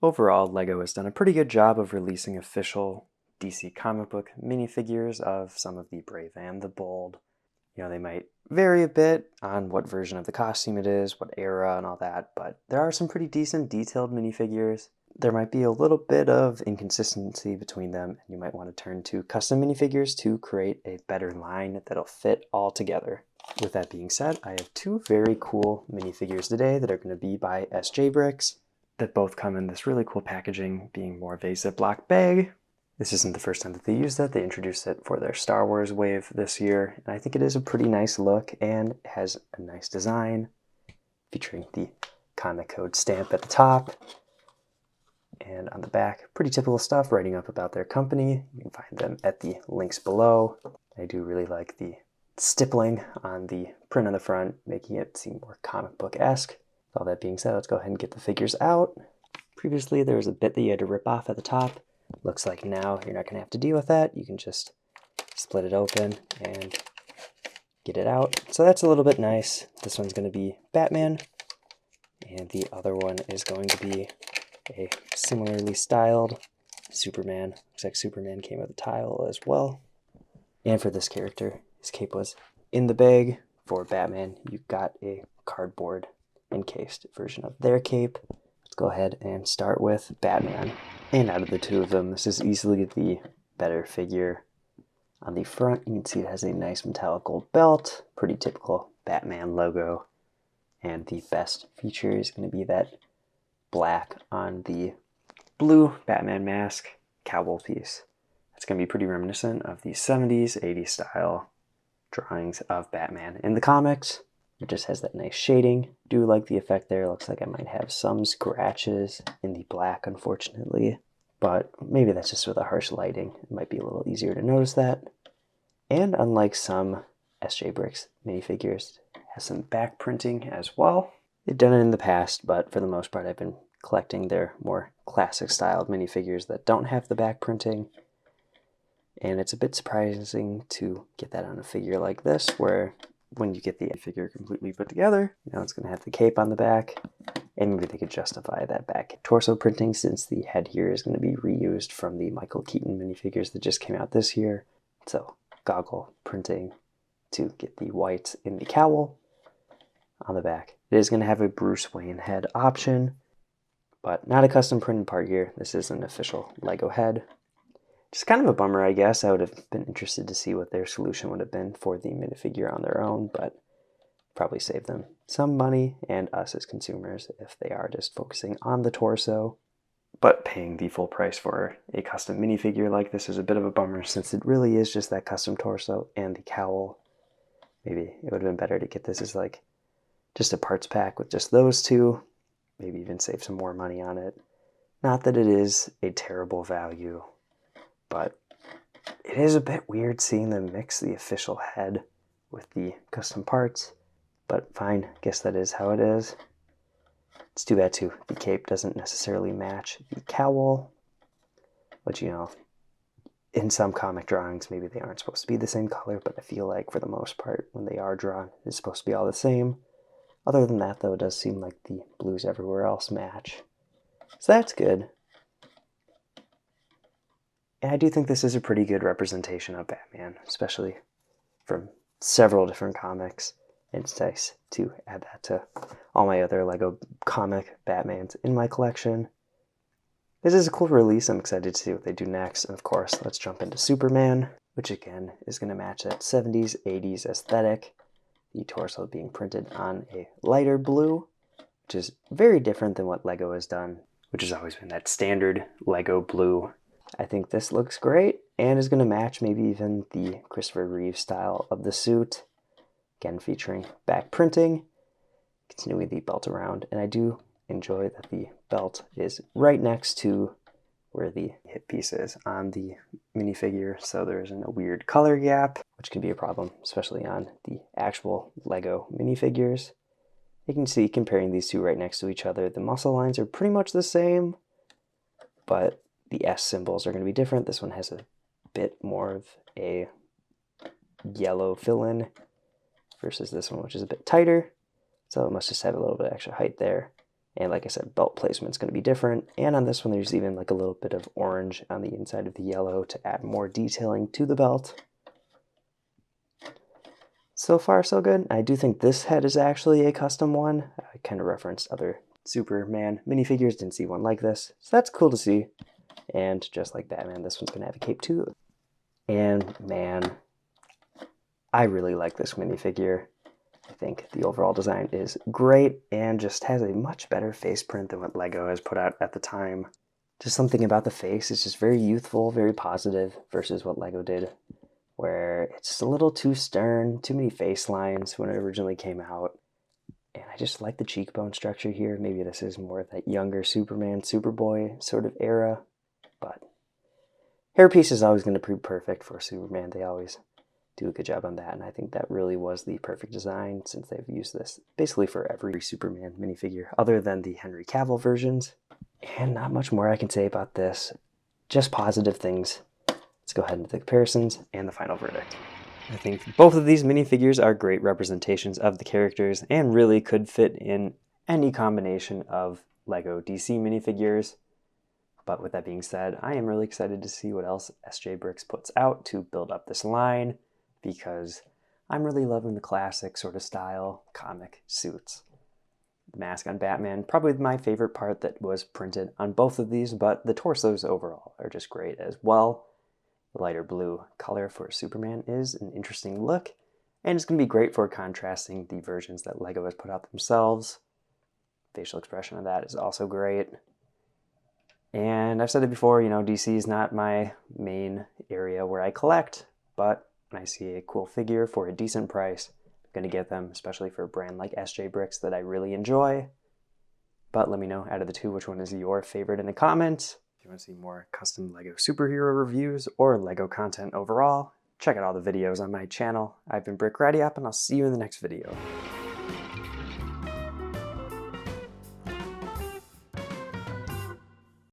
Overall, LEGO has done a pretty good job of releasing official DC comic book minifigures of some of the Brave and the Bold. You know, they might vary a bit on what version of the costume it is, what era, and all that, but there are some pretty decent detailed minifigures. There might be a little bit of inconsistency between them, and you might want to turn to custom minifigures to create a better line that'll fit all together. With that being said, I have two very cool minifigures today that are going to be by sj.bricks that both come in this really cool packaging, being more of a Ziploc bag. This isn't the first time that they used it. They introduced it for their Star Wars wave this year, and I think it is a pretty nice look and has a nice design featuring the comic code stamp at the top. And on the back, pretty typical stuff, writing up about their company. You can find them at the links below. I do really like the stippling on the print on the front, making it seem more comic book-esque. With all that being said, let's go ahead and get the figures out. Previously, there was a bit that you had to rip off at the top. Looks like now you're not going to have to deal with that. You can just split it open and get it out. So that's a little bit nice. This one's going to be Batman, and the other one is going to be a similarly styled Superman. Looks like Superman came with a tile as well. And for this character, his cape was in the bag. For Batman, you got a cardboard encased version of their cape. Let's go ahead and start with Batman. And out of the two of them, this is easily the better figure. On the front, you can see it has a nice metallic gold belt, pretty typical Batman logo. And the best feature is going to be that black on the blue Batman mask cowl piece. It's going to be pretty reminiscent of the 70s, 80s style drawings of Batman in the comics. It just has that nice shading. Do like the effect there. Looks like I might have some scratches in the black, unfortunately. But maybe that's just with the harsh lighting. It might be a little easier to notice that. And unlike some sj.bricks minifigures, it has some back printing as well. They've done it in the past, but for the most part I've been collecting their more classic styled minifigures that don't have the back printing. And it's a bit surprising to get that on a figure like this, where when you get the figure completely put together, you know, it's going to have the cape on the back, and maybe they could justify that back torso printing since the head here is going to be reused from the Michael Keaton minifigures that just came out this year. So goggle printing to get the whites in the cowl on the back. It is going to have a Bruce Wayne head option, but not a custom printed part here. This is an official LEGO head. Just kind of a bummer, I guess. I would have been interested to see what their solution would have been for the minifigure on their own, but probably save them some money and us as consumers if they are just focusing on the torso. But paying the full price for a custom minifigure like this is a bit of a bummer since it really is just that custom torso and the cowl. Maybe it would have been better to get this as like just a parts pack with just those two. Maybe even save some more money on it. Not that it is a terrible value, but it is a bit weird seeing them mix the official head with the custom parts. But fine, guess that is how it is. It's too bad too, the cape doesn't necessarily match the cowl. But you know, in some comic drawings, maybe they aren't supposed to be the same color, but I feel like for the most part, when they are drawn, it's supposed to be all the same. Other than that though, it does seem like the blues everywhere else match. So that's good. And I do think this is a pretty good representation of Batman, especially from several different comics. It's nice to add that to all my other LEGO comic Batmans in my collection. This is a cool release. I'm excited to see what they do next. And of course, let's jump into Superman, which again is going to match that 70s, 80s aesthetic. The torso being printed on a lighter blue, which is very different than what LEGO has done, which has always been that standard LEGO blue. I think this looks great and is going to match maybe even the Christopher Reeve style of the suit. Again, featuring back printing, continuing the belt around, and I do enjoy that the belt is right next to where the hip piece is on the minifigure, so there isn't a weird color gap, which can be a problem, especially on the actual LEGO minifigures. You can see, comparing these two right next to each other, the muscle lines are pretty much the same, but the S symbols are going to be different. This one has a bit more of a yellow fill-in versus this one, which is a bit tighter. So it must just have a little bit extra height there. And like I said, belt placement's going to be different. And on this one, there's even like a little bit of orange on the inside of the yellow to add more detailing to the belt. So far, so good. I do think this head is actually a custom one. I kind of referenced other Superman minifigures, didn't see one like this. So that's cool to see. And just like Batman, this one's going to have a cape too. And man, I really like this minifigure. I think the overall design is great and just has a much better face print than what LEGO has put out at the time. Just something about the face is just very youthful, very positive versus what LEGO did, where it's just a little too stern, too many face lines when it originally came out. And I just like the cheekbone structure here. Maybe this is more of that younger Superman, Superboy sort of era, but hairpiece is always going to be perfect for Superman. They always do a good job on that, and I think that really was the perfect design since they've used this basically for every Superman minifigure other than the Henry Cavill versions. And not much more I can say about this, just positive things. Let's go ahead into the comparisons and the final verdict. I think both of these minifigures are great representations of the characters and really could fit in any combination of LEGO DC minifigures. But with that being said, I am really excited to see what else sj.bricks puts out to build up this line, because I'm really loving the classic sort of style comic suits. The mask on Batman, probably my favorite part that was printed on both of these, but the torsos overall are just great as well. The lighter blue color for Superman is an interesting look, and it's going to be great for contrasting the versions that LEGO has put out themselves. Facial expression of that is also great. And I've said it before, DC is not my main area where I collect, but when I see a cool figure for a decent price, I'm going to get them, especially for a brand like sj.bricks that I really enjoy. But let me know out of the two which one is your favorite in the comments. If you want to see more custom LEGO superhero reviews or LEGO content overall, check out all the videos on my channel. I've been Brick Ready Up, and I'll see you in the next video.